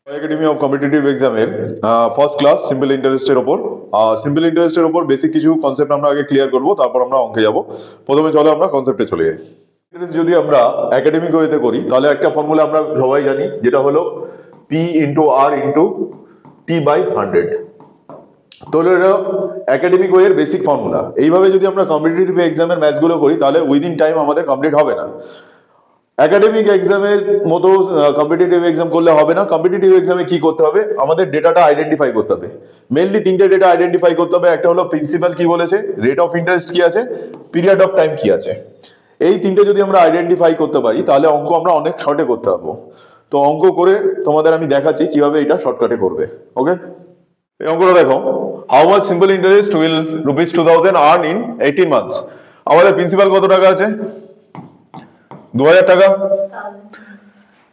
Academy of competitive এক্সামের first class simple ইন্টারেস্টের ওপর সিম্পল ইন্টারেস্টের ওপর বেসিক কিছু কনসেপ্ট আমরা আগে ক্লিয়ার করব, তারপর আমরা অঙ্কে যাব। প্রথমে চলো আমরা কনসেপ্টে চলে যাই। যদি আমরা একাডেমিক ওয়েতে করি তাহলে একটা ফর্মুলা আমরা সবাই জানি, যেটা হলো P into R into T by 100। তো এটা একাডেমিক ওয়ের বেসিক ফর্মুলা। এইভাবে যদি আমরা কম্পিটিটিভ এক্সামের ম্যাথগুলো করি তাহলে উইদিন টাইম আমাদের কমপ্লিট হবে না। একাডেমিক এক্সামের মতো কম্পিটিটিভ এক্সাম করলে হবে না। কম্পিটিটিভ এক্সামে কি করতে হবে, আমাদের ডেটাটা আইডেন্টিফাই করতে হবে। মেইনলি তিনটে ডেটা আইডেন্টিফাই করতে হবে। একটা হলো প্রিন্সিপাল কি বলেছে, রেট অফ ইন্টারেস্ট কি আছে, পিরিয়ড অফ টাইম কি আছে। এই তিনটে যদি আমরা আইডেন্টিফাই করতে পারি তাহলে অঙ্ক আমরা অনেক শর্টে করতে পারবো। তো অঙ্ক করে তোমাদের আমি দেখাচ্ছি কিভাবে এটা শর্টকাটে করবে। ওকে, এই অঙ্কটা দেখো, how much simple interest will rupees 2000 earn in 18 months. আমাদের প্রিন্সিপাল কত টাকা আছে, 2000 টাকা,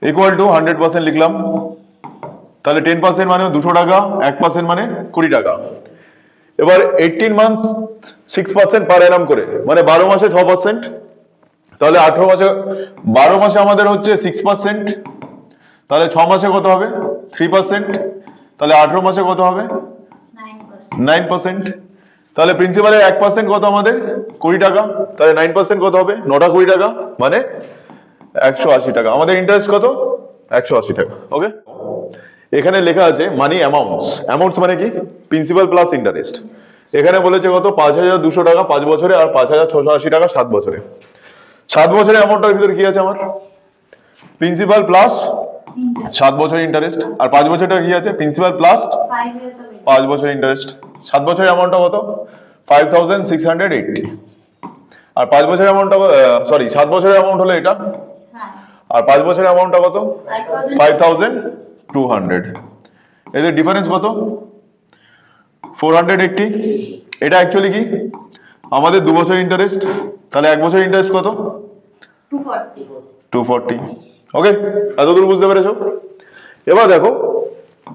ইকুয়াল টু 100% লিখলাম। তাহলে 10% মানে 200 টাকা, 1% মানে 20 টাকা। এবার 18 মান্থ 6% পার অ্যানাম করে, মানে 12 মাসে 6%। তাহলে 18 মাসে, 12 মাসে আমাদের হচ্ছে 6%। তাহলে 6 মাসে কত হবে, 3%। তাহলে 18 মাসে কত হবে, 9%। তাহলে প্রিন্সিপালের 1% কত আমাদের, 20 টাকা। তাহলে 9% কত হবে, 9টা 20 টাকা, মানে 180 টাকা। আমাদের ইন্টারেস্ট কত, 180 টাকা। ওকে, এখানে লেখা আছে মানি অ্যামাউন্টস। অ্যামাউন্টস মানে কি, প্রিন্সিপাল প্লাস ইন্টারেস্ট। এখানে বলেছে কত, 5200 টাকা 5 বছরে, আর 5680 টাকা 7 বছরে। 7 বছরের অ্যামাউন্টটার ভিতরে কি আছে আমার, প্রিন্সিপাল প্লাস 7 বছরের ইন্টারেস্ট। আর 5 বছরটা কি আছে, প্রিন্সিপাল প্লাস 5 বছরের ইন্টারেস্ট। 7 বছরের অ্যামাউন্টটা কত, 5680। আর 5 বছরের অ্যামাউন্টটা, সরি 7 বছরের অ্যামাউন্ট হলো এটা, আর 5 বছরের অ্যামাউন্টটা কত, 5200। এদের ডিফারেন্স কত, 480। এটা অ্যাকচুয়ালি কি, আমাদের 2 বছর ইন্টারেস্ট। তাহলে 1 বছর ইন্টারেস্ট কত, 240। ওকে, এতদূর বুঝতে পেরেছো? এবার দেখো,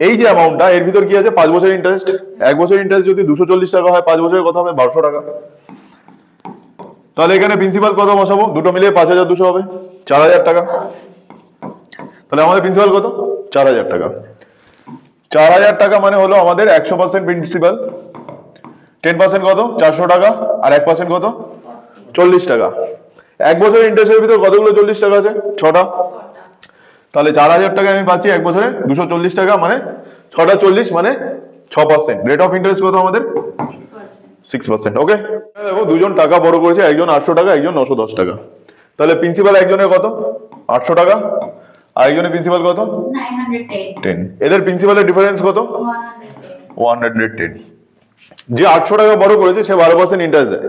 এই যে অ্যামাউন্টটা, এর ভিতর কি আছে, 5 বছর ইন্টারেস্ট। 1 বছর ইন্টারেস্ট যদি 240 টাকা হয়, 5 বছরের কত হবে, 1200 টাকা। তাহলে এখানে প্রিন্সিপাল কত বসাবো, দুটো মিলিয়ে 5200 হবে, 4000 টাকা। তাহলে আমাদের প্রিন্সিপাল কত, 4000 টাকা। 4000 টাকা মানে হলো আমাদের 100% প্রিন্সিপাল। 10% কত, 400 টাকা, আর 1% কত, 40 টাকা। 1 বছরের ইন্টারেস্টের ভিতর কতগুলো 40 টাকা আছে, 6টা। তাহলে 4000 টাকা আমি পাচ্ছি 1 বছরে 240 টাকা, মানে 6টা 40 মানে 6%। রেট অফ ইন্টারেস্ট কত আমাদের, 6%। ওকে, দেখো দুজন টাকা বড় করেছে, একজন 800 টাকা, একজন 910 টাকা। তাহলে প্রিন্সিপাল একজনের কত, 800 টাকা, আর একজনের প্রিন্সিপাল কত, 10। এদের প্রিন্সিপালের ডিফারেন্স কত, 110। যে 800 টাকা বড় করেছে সে 12% ইন্টারেস্ট দেয়।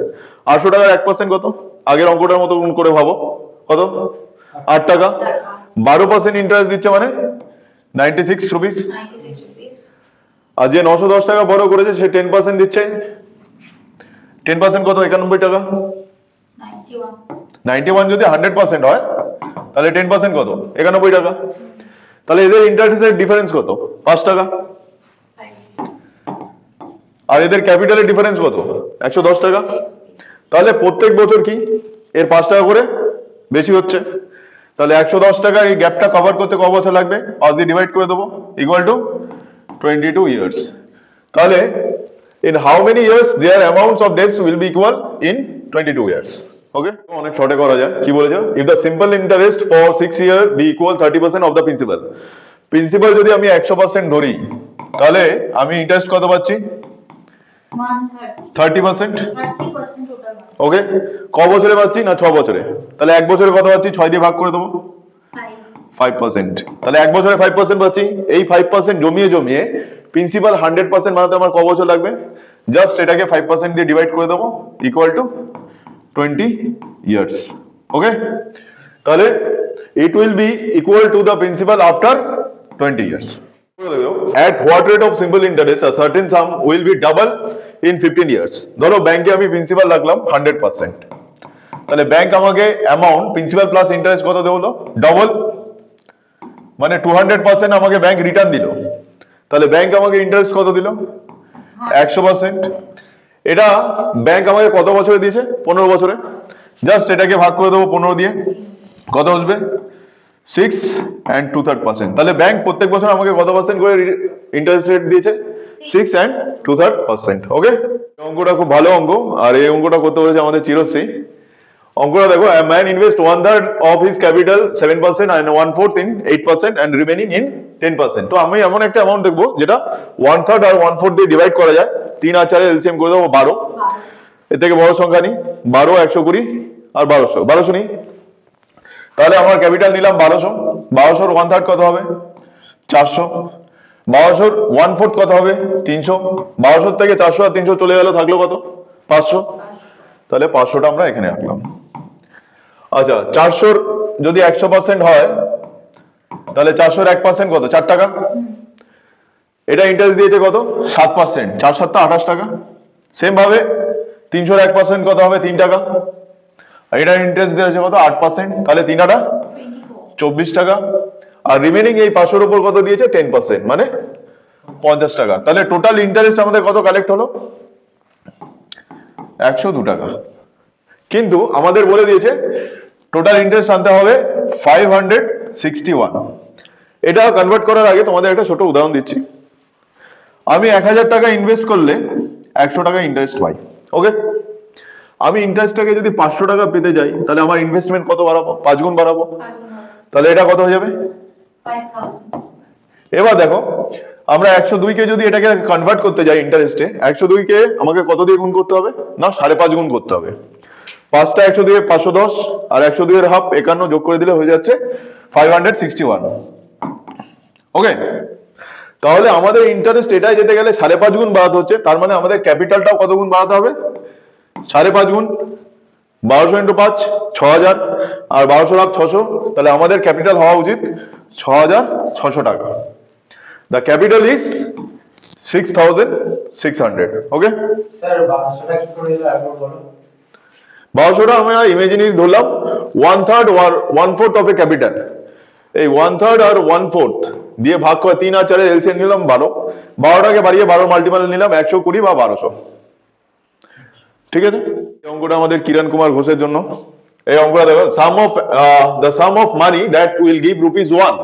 800 টাকার 1% কত, আগের অঙ্কটার মতো করে ভাবো, কত, 8 টাকা। 12% ইন্টারেস্ট দিচ্ছে মানে 96 রুপিস। আর যে 910 টাকা বড় করেছে সে 10% দিচ্ছে। 10% কত, 91 টাকা। 91 যদি 100% হয় তাহলে 10% কত, 91 টাকা। তাহলে এদের ইন্টারেস্টের ডিফারেন্স কত, 5 টাকা। আর এদের ক্যাপিটালের ডিফারেন্স কত, 110 টাকা। তাহলে প্রত্যেক বছর কি এর 5 টাকা করে বেশি হচ্ছে। তাহলে 110 টাকা এই গ্যাপটা কভার করতে ক বছর লাগবে, 5 দিয়ে ডিভাইড করে দেবো, ইকুয়াল টু 22 ইয়ার্স। তাহলে in how many years their amounts of debts will be equal in 22 years. ওকে, অনেক শর্টে করা যায়। কি বলেছে, if the simple interest for 6 years be equal 30% of the principal. Principal যদি আমি 100% ধরি তাহলে আমি ইন্টারেস্ট কত পাচ্ছি, 30%। ওকে, ক বছরে পাচ্ছি না, 6 বছরে। তাহলে 1 বছরে কত পাচ্ছি, 6 দিয়ে ভাগ করে দেবো, 5%। তাহলে 1 বছরে 5% পাচ্ছি। এই 5% জমিয়ে জমিয়ে প্রিন্সিপাল 100% বানাতে আমার ক বছর লাগবে, জাস্ট এটাকে 5% দিয়ে ডিভাইড করে দেবো, ইকুয়াল টু 20 ইয়ার্স। ওকে, তাহলে it will be equal to the principal after 20 years. At what rate of simple interest a certain sum will be double in 15 years. ধরো ব্যাংকে আমি প্রিন্সিপাল রাখলাম 100%। তাহলে ব্যাংক আমাকে অ্যামাউন্ট প্রিন্সিপাল প্লাস ইন্টারেস্ট কত দেবো, double, মানে 200% আমাকে ব্যাংক রিটার্ন দিল। তাহলে ব্যাংক আমাকে ইন্টারেস্ট কত দিল, 100%। এটা ব্যাংক আমাকে কত বছরে দিয়েছে, 15 বছরে। জাস্ট এটাকে ভাগ করে দেবো 15 দিয়ে, কত আসবে, 6 and 2/3%। তাহলে ব্যাংক প্রত্যেক বছর আমাকে কত পার্সেন্ট করে ইন্টারেস্ট রেট দিয়েছে? 6 and 2/3%। ওকে, অঙ্কটা খুব ভালো অঙ্ক, আর এই অঙ্কটা করতে বলেছে আমাদের চিরশ্রী। অঙ্কটা দেখো, a man invest 1/3 of his capital 7% and 1/4 in 8% and remaining in 10%। তো আমি এমন একটা অ্যামাউন্ট দেখবো যেটা 1/3 আর 1/4 দিয়ে ডিভাইড করা যায়। 3 আর 4 এলসিএম করে দেবো 12। এর থেকে বড় সংখ্যা নেই, 12, 120 আর 1200 নিই। তাহলে আমার ক্যাপিটাল নিলাম 1200। 1200 1/3 কত হবে? 400। 1200 1/4 কত হবে? 300। 1200 থেকে 400 আর 300 চলে গেল, থাকলো কত? 500। তাহলে 500টা আমরা এখানে রাখলাম। আচ্ছা, 400 যদি 100% হয় তাহলে 400 1% কত? 4 টাকা। এটা ইন্টারেস্ট দিয়েছে কত? 7%। 4 7 28 টাকা। সেম ভাবে 300 1% কত হবে? 3 টাকা। আর এটা ইন্টারেস্ট দিয়েছে কত? 8%। তাহলে 3 আটা 24 টাকা। আর রিমেনিং এই 500 উপর কত দিয়েছে? 10%, মানে 50 টাকা। তাহলে টোটাল ইন্টারেস্ট আমাদের কত কালেক্ট হলো? 102 টাকা। কিন্তু আমাদের বলে দিয়েছে টোটাল ইন্টারেস্ট আনতে হবে 561। এটা কনভার্ট করার আগে তোমাদের একটা ছোট উদাহরণ দিচ্ছি। আমি 1000 টাকা ইনভেস্ট করলে 100 টাকা ইন্টারেস্ট পাই। ওকে, আমি ইন্টারেস্টটাকে যদি 500 টাকা পেতে যাই তাহলে আমার ইনভেস্টমেন্ট কত বাড়াবো? 5 গুণ বাড়াবো। তাহলে এটা কত হয়ে যাবে? 5000। এবার দেখো, আমরা 102 কে যদি এটাকে কনভার্ট করতে যাই ইন্টারেস্টে, 102 কে আমাকে কত দিয়ে গুণ করতে হবে? না, 5.5 গুণ করতে হবে। 5টা 102 এ 510, আর 102 এর হাফ 51 যোগ করে দিলে হয়ে যাচ্ছে 561। ওকে, তাহলে আমাদের ইন্টারেস্ট এটাই যেতে গেলে 5.5 গুণ বাড়াতে হচ্ছে। তার মানে আমাদের ক্যাপিটালটাও কত গুণ বাড়াতে হবে? 5.5 গুণ। 1200 ইন্টু 5 6000, আর 1200 লাখ 600। তাহলে আমাদের ক্যাপিটাল হওয়া উচিত 6600 টাকা। The capital is 6600। Okay sir 1200টা কি করে এলো একবার বলো? 1200টা আমরা ইমাজিনারি ধরলাম 1/3 or 1/4 অফ এ ক্যাপিটাল। এই 1/3 আর 1/4 দিয়ে ভাগ করে 3 আর 4 এর এলসিএম নিলাম 12। 12টাকে বাড়িয়ে 12 মাল্টিপল নিলাম 120 বা 1200। ঠিক আছে, এই অঙ্কটা আমাদের কিরণ কুমার ঘোষের জন্য। এই অঙ্কটা দেখো, the sum of money that will give ₹1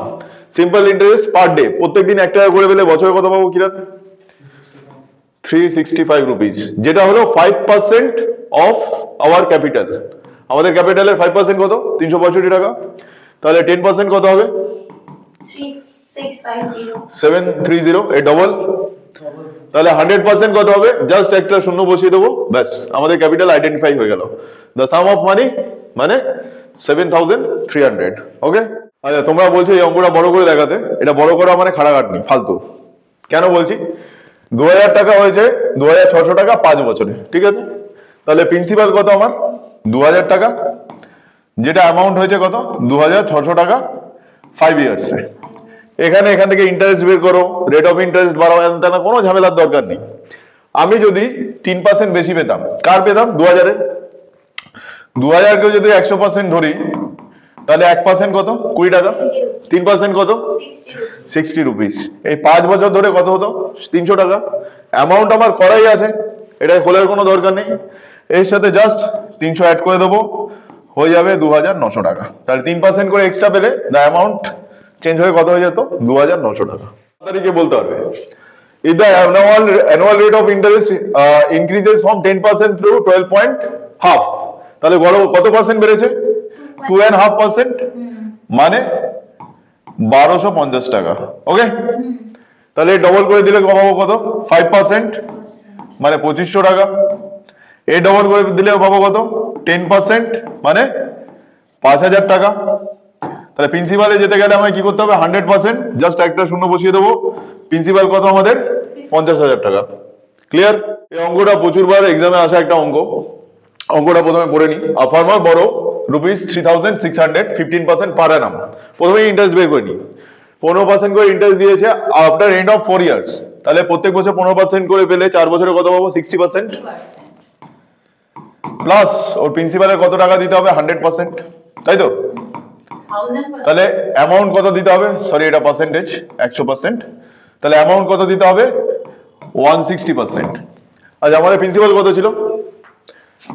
simple interest per day। প্রত্যেকদিন 1 টাকা করে পেলে বছরে কত পাবো কিরণ? 365 রুপিস, যেটা হলো 5% অফ আওয়ার ক্যাপিটাল। আমাদের ক্যাপিটালের 5% কত? 365 টাকা। তাহলে 10% কত হবে? 3650। 730। এ ডবল। তাহলে 100% কত হবে? জাস্ট একটা শূন্য বসিয়ে দেবো, ব্যাস আমাদের ক্যাপিটাল আইডেন্টিফাই হয়ে গেল। দ্য সাম অফ মানি মানে 7300। ওকে, আচ্ছা তোমরা বলছো এই অঙ্কটা বড় করে দেখাতে। এটা বড় করা মানে খাটাখাটনি, ফালতু। কেন বলছি? 2000 টাকা হয়েছে 2600 টাকা 5 বছরে। ঠিক আছে, তাহলে প্রিন্সিপাল কত আমার? 2000 টাকা, যেটা অ্যামাউন্ট হয়েছে কত? 2600 টাকা 5 ইয়ার্সে। এখান থেকে ইন্টারেস্ট বের করো, রেট অফ ইন্টারেস্ট বাড়াও, না কোনো ঝামেলার দরকার নেই। আমি যদি 3% বেশি পেতাম, কার পেতাম? 2000 এর। 2000 কে যদি 100% ধরি তাহলে 1% কত? 20 টাকা। 3% কত? 60 রুপিস। এই 5 বছর ধরে কত হতো? 300 টাকা। অ্যামাউন্ট আমার করাই আছে, এটা খোলার কোনো দরকার নেই। এর সাথে জাস্ট 300 অ্যাড করে দেবো, হয়ে যাবে 2900 টাকা। তাহলে 3% করে এক্সট্রা পেলে দ্য অ্যামাউন্ট চেঞ্জ হয়ে কত হয়ে যেত? 2900 টাকা। তারিখে বলতে পারবে। If the annual rate of interest increases from 10% to 12.5, তাহলে কত পার্সেন্ট বেড়েছে? 2.5%, মানে 1250 টাকা। ওকে, তাহলে ডবল করে দিলে পাবো কত? 5%, মানে 2500 টাকা। এ ডবল করে দিলে পাবো কত? 10%, মানে 5000 টাকা। তাহলে প্রিন্সিপালে যেতে গেলে আমায় কি করতে হবে? 100%, জাস্ট একটা শূন্য বসিয়ে দেবো। প্রিন্সিপাল কত আমাদের? 50,000 টাকা। ক্লিয়ার? এই অঙ্কটা প্রচুরবার এক্সামে আসা একটা অঙ্ক। অঙ্কটা প্রথমে পড়ে নি। আ ফার্মার বড় ₹3600, 15% পার অ্যানাম। প্রথমে ইন্টারেস্ট বের করে নি। 15% করে ইন্টারেস্ট দিয়েছে আফটার এন্ড অফ 4 ইয়ার্স। তাহলে প্রত্যেক বছর 15% করে পেলে 4 বছরে কত পাবো? 60%। প্লাস ওর প্রিন্সিপালের কত টাকা দিতে হবে? 100%, তাই তো? তাহলে অ্যামাউন্ট কত দিতে হবে? সরি, এটা পার্সেন্টেজ, 100%। তাহলে অ্যামাউন্ট কত দিতে হবে? 160%। আচ্ছা, আমাদের প্রিন্সিপাল কত ছিল?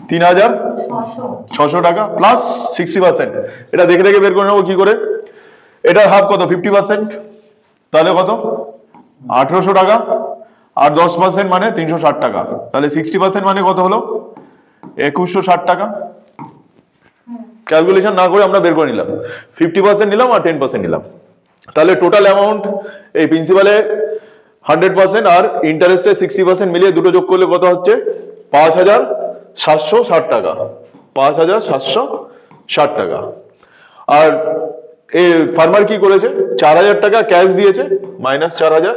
3600 টাকা প্লাস 60%। এটা দেখে বের করে নেবো কি করে? এটার হাফ কত 50%, তাহলে কত 1800 টাকা, আর 10% মানে 360 টাকা, তাহলে 60% মানে কত হলো 2160 টাকা। ক্যালকুলেশন না করে আমরা বের করে নিলাম, 50% নিলাম আর 10% নিলাম, তাহলে টোটাল অ্যামাউন্ট এই প্রিন্সিপালে 100% আর ইন্টারেস্টে 60% মিলিয়ে দুটো যোগ করলে কত হচ্ছে 5760 টাকা, 5760 টাকা। আর এই ফার্মার কি করেছে 4000 টাকা ক্যাশ দিয়েছে মাইনাস 4000,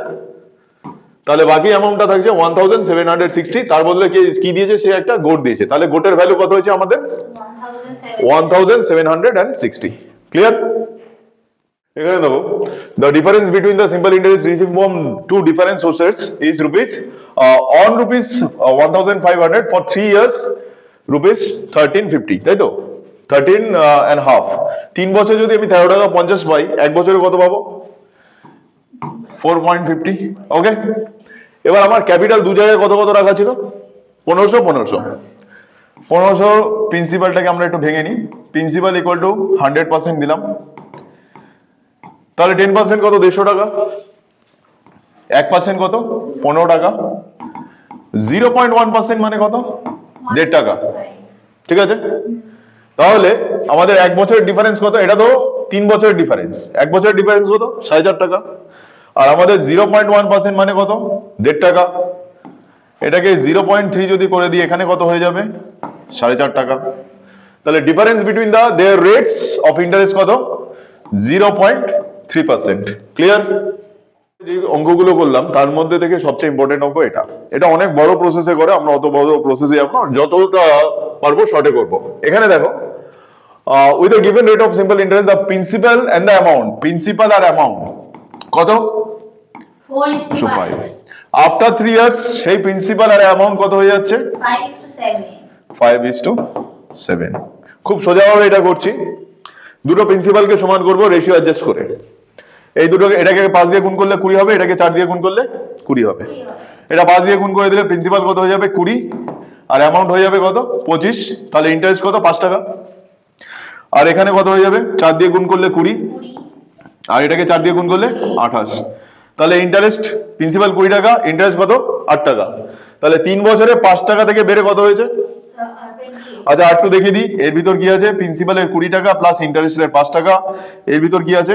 তাহলে বাকি অ্যামাউন্টটা থাকছে 1760, তার বদলে কি দিয়েছে সে একটা গোট দিয়েছে, তাহলে গোটের ভ্যালু কত হয়েছে আমাদের 1760। ক্লিয়ার? এখানে দেখো the difference between the simple interest received from two different sources is rupees on rupees 1500 for 3 years rupees 1350, তাই তো 13 and half। 3 বছর যদি আমি 13 টাকা 50 পাই, এক বছরে কত পাবো 4.50। ওকে, এবার আমার ক্যাপিটাল দু জায়গায় কত কত রাখা ছিল 1500 প্রিন্সিপালটাকে আমরা একটু ভেঙে নিই। প্রিন্সিপাল ইকুয়াল টু 100% দিলাম, তাহলে 10% কত 150 টাকা, 1% কত 15 টাকা, 0.1% মানে কত 1.5 টাকা। ঠিক আছে, তাহলে আমাদের এক বছরের ডিফারেন্স কত, এটা তো 3 বছরের ডিফারেন্স, এক বছরের ডিফারেন্স কত 4,500 টাকা, আর আমাদের 0.1% মানে কত 1.5 টাকা। এটাকে 0.3 যদি করে দিই এখানে কত হয়ে যাবে 4.5 টাকা। তাহলে difference between the their rates of interest কত 0.3%। ক্লিয়ার? যে অঙ্কগুলো করলাম তার মধ্যে থেকে সবচেয়ে ইম্পর্টেন্ট অঙ্ক এটা, এটা অনেক বড় প্রসেসে করে, আমরা অত বড় প্রসেসে যাব না, যতটা পারবো শর্টে করব। এখানে দেখো with a given rate of simple interest the principal and the amount, principal আর অ্যামাউন্ট কত 4:5। আফটার 3 ইয়ার্স সেই প্রিন্সিপাল আর অ্যামাউন্ট কত হয়ে যাচ্ছে 5:7। খুব সোজাভাবে এটা করছি, দুটো প্রিন্সিপালকে সমান করব রেশিও অ্যাডজাস্ট করে। এই দুটোকে, এটাকে 5 দিয়ে গুণ করলে 20 হবে, এটাকে 4 দিয়ে গুণ করলে 20 হবে। এটা 5 দিয়ে গুণ করে দিলে প্রিন্সিপাল কত হয়ে যাবে 20 আর অ্যামাউন্ট হয়ে যাবে কত 25, তাহলে ইন্টারেস্ট কত 5 টাকা। আর এখানে কত হয়ে যাবে 4 দিয়ে গুণ করলে 20 আর এটাকে 4 দিয়ে গুণ করলে 28, তাহলে ইন্টারেস্ট প্রিন্সিপাল 20 টাকা, ইন্টারেস্ট কত 8 টাকা। তাহলে 3 বছরে 5 টাকা থেকে বেড়ে কত হয়েছে, আচ্ছা আর একটু দেখিয়ে দিই এর ভিতর কি আছে, প্রিন্সিপালের 20 টাকা প্লাস ইন্টারেস্টের 5 টাকা, এর ভিতর কি আছে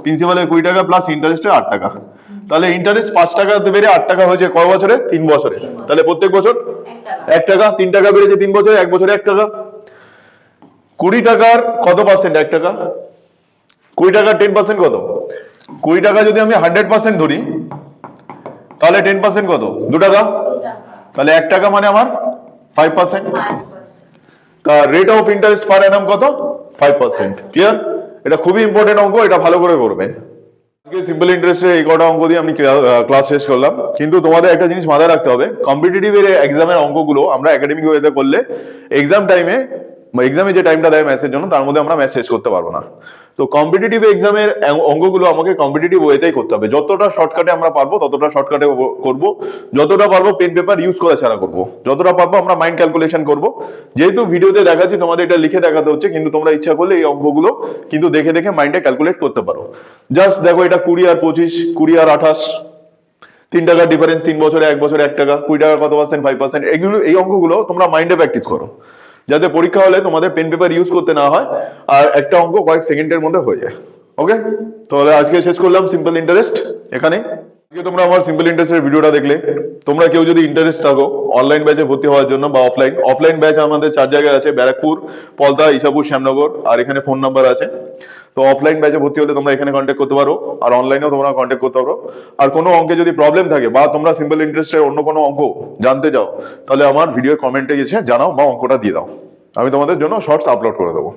প্রিন্সিপালের 20 টাকা প্লাস ইন্টারেস্টের 8 টাকা। তাহলে ইন্টারেস্ট 5 টাকা বেড়ে 8 টাকা হয়েছে কয় বছরে 3 বছরে, তাহলে প্রত্যেক বছর 1 টাকা, 3 টাকা বেড়েছে 3 বছরে, 1 বছরে 1 টাকা। 20 টাকার কত পার্সেন্ট 1 টাকা, 20 টাকার 10% কত, 20 টাকা যদি আমি 100% ধরি তাহলে 10% কত 2 টাকা, তাহলে 1 টাকা মানে আমার 5%। তা রেট অফ ইন্টারেস্ট পার অ্যানাম কত 5%। ক্লিয়ার? এটা খুবই ইম্পর্টেন্ট অঙ্ক, এটা ভালো করে করবে। আজকে সিম্পল ইন্টারেস্টের এই কটা অঙ্ক দিয়ে আমি ক্লাস শেষ করলাম, কিন্তু তোমাদের একটা জিনিস মাথায় রাখতে হবে, কম্পিটিটিভ এর এক্সামের অঙ্কগুলো আমরা একাডেমিক ওয়েতে করলে এক্সামে যে টাইমটা দেয় ম্যাথের জন্য তার মধ্যে আমরা ম্যাথ শেষ করতে পারবো না। তো কম্পিটিটিভ এক্সামের অঙ্কগুলো আমাকে কম্পিটিটিভ ওয়েতেই করতে হবে, যতটা শর্টকাটে আমরা পারবো ততটা শর্টকাটে করব, যতটা পারবো পেন পেপার ইউজ করা ছাড়া করব, যতটা পারবো আমরা মাইন্ড ক্যালকুলেশন করব। যেহেতু ভিডিওতে দেখাচ্ছি তোমাদের এটা লিখে দেখাতে হচ্ছে, কিন্তু তোমরা ইচ্ছা করলে এই অঙ্কগুলো কিন্তু দেখে দেখে মাইন্ডে ক্যালকুলেট করতে পারো। জাস্ট দেখো এটা 20 আর 25, 20 আর 28, 3 টাকার ডিফারেন্স 3 বছরে, 1 বছরে 1 টাকা, 20 টাকার কত পার্সেন্ট 5%। এগুলো এই অঙ্কগুলো তোমরা মাইন্ডে প্র্যাকটিস করো, যাতে পরীক্ষা হলে তোমাদের পেন পেপার ইউজ করতে না হয় আর একটা অঙ্ক কয়েক সেকেন্ডের মধ্যে হয়ে যায়। ওকে, তাহলে আজকে শেষ করলাম সিম্পল ইন্টারেস্ট এখানে। আজকে তোমরা আমার সিম্পল ইন্টারেস্টের ভিডিওটা দেখলে, তোমরা কেউ যদি ইন্টারেস্ট থাকো অনলাইন ব্যাচে ভর্তি হওয়ার জন্য বা অফলাইন ব্যাচ আমাদের 4 জায়গায় আছে, ব্যারাকপুর, পলতা, ইসাপুর, শ্যামনগর, আর এখানে ফোন নাম্বার আছে। তো অফলাইন ব্যাচে ভর্তি হলে তোমরা এখানে কন্ট্যাক্ট করতে পারো, আর অনলাইনেও তোমরা কন্ট্যাক্ট করতে পারো। আর কোনো অঙ্কে যদি প্রবলেম থাকে বা তোমরা সিম্পল ইন্টারেস্টের অন্য কোনো অঙ্ক জানতে চাও, তাহলে আমার ভিডিও কমেন্টে এসে জানাও বা অঙ্কটা দিয়ে দাও, আমি তোমাদের জন্য শর্টস আপলোড করে দেবো।